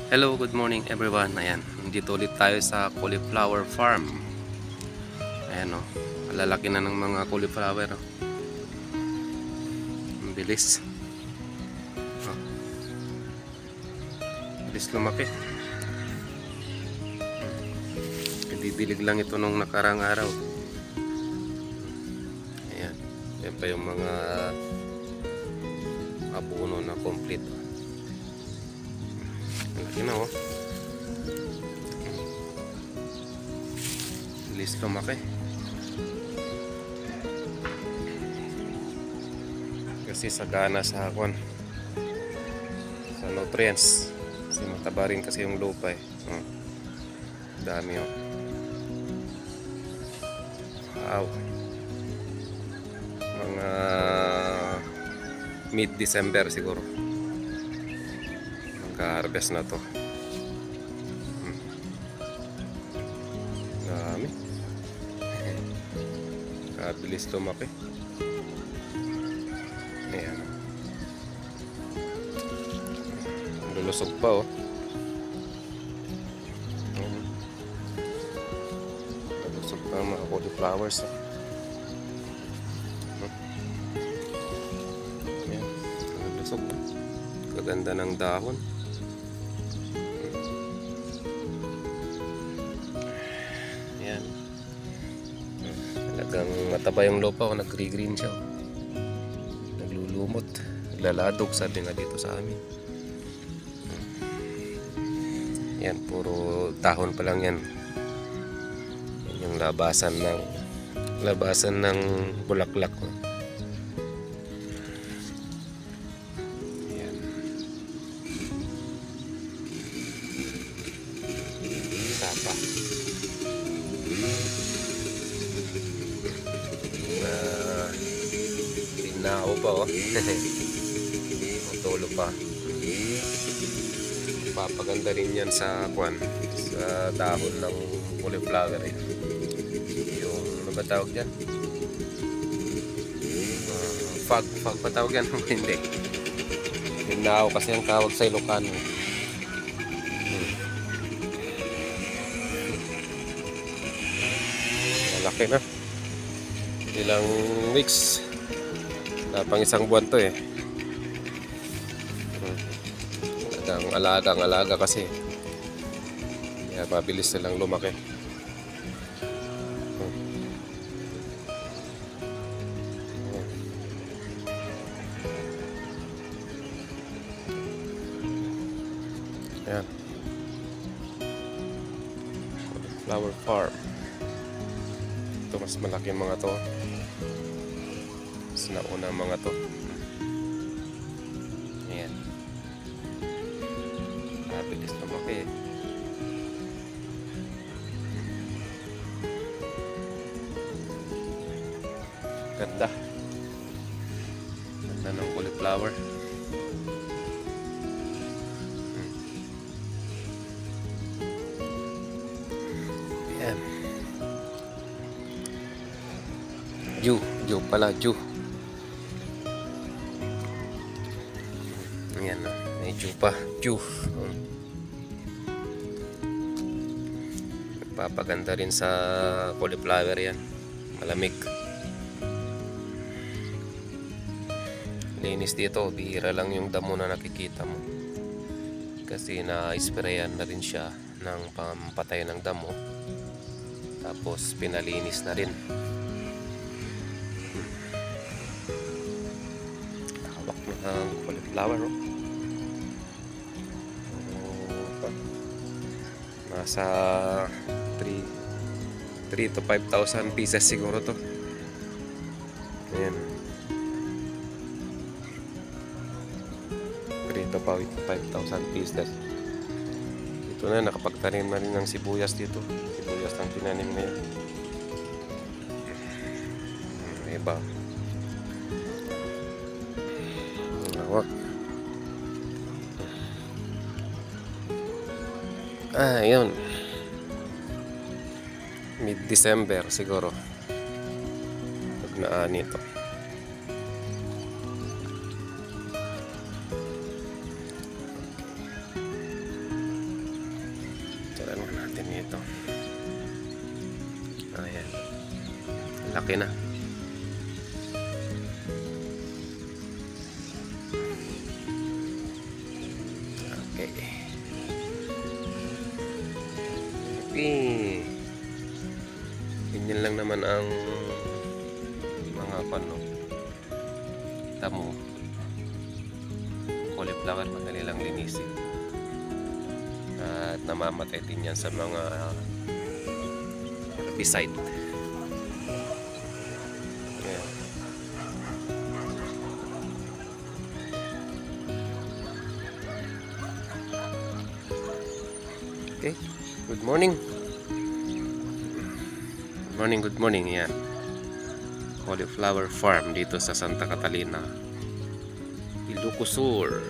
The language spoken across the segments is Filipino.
Hello, good morning everyone. Ayan, nandito ulit tayo sa cauliflower farm. Ayan o, malalaki na ng mga cauliflower o. Ang bilis. Oh, bilis lumaki. Didilig lang ito nung nakarang araw. Ayan, yan pa yung mga abuno na complete. Malaki na o. Bilis lumaki. Kasi sagana sa hakon, sa nutrients. Kasi mataba rin kasi yung lupa eh. Dami o. Wow. Mga mid-December siguro magka-harvest na to. Dami. Kabilis lumaki. Ayan. Lulusog pa oh. Lulusog pa ang mga cauliflowers oh. Ayan. Lulusog. Kaganda ng dahon. Ayan. Talagang mataba yung lupa oh. Nag-green siya oh. Naglulumot. Naglaladog sabi nga dito sa amin. Yan, puro dahon pa lang yan. Yan yung labasan ng bulaklak. Yan. Tapa. Tinao pa oh. Matulog pa. Papaganda rin yan sa sa dahon ng cauliflower eh. Yung ano ba tawag dyan? Fog pa tawag yan? Hindi. Yung nao kasi ang tawag sa Ilocano. Malaki na. Ilang weeks. Pang isang buwan to eh. Alaga kasi kaya mabilis silang lumaki. Ayan, flower farm. Ito mas malaki mga to, mas nauna mga to. Ayan, mabilis lumaki. Ganda ng cauliflower. Ayan, Ju pala. Ayan, may Ju pa. Nagpapaganda rin sa cauliflower yan. Malamig. Linis dito, bihira lang yung damo na nakikita mo. Kasi na-sprayan na rin siya ng pampatay ng damo. Tapos pinalinis na rin. Hawak na ang cauliflower oh. Nasa 3 to 5,000 pieces siguro to. Ayan, 3 to 5,000 pieces. Ito na, nakapagtanim na rin ng sibuyas dito. Sibuyas ng tinanim na yan. Iba. Hawak. Yun. Mid-December siguro. Pag naani ito. Picturean nga natin ito. Ayan. Laki na. Okay. Okay. Ganyan lang naman ang mga damo. Cauliflower, madali lang linisin. At namamatay din yan sa mga herbicide. Ayan. Okay, good morning. Good morning. Yan. Cauliflower farm dito sa Santa Catalina, Ilocos Sur.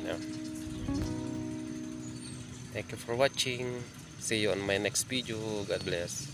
Yeah. Thank you for watching. See you on my next video. God bless.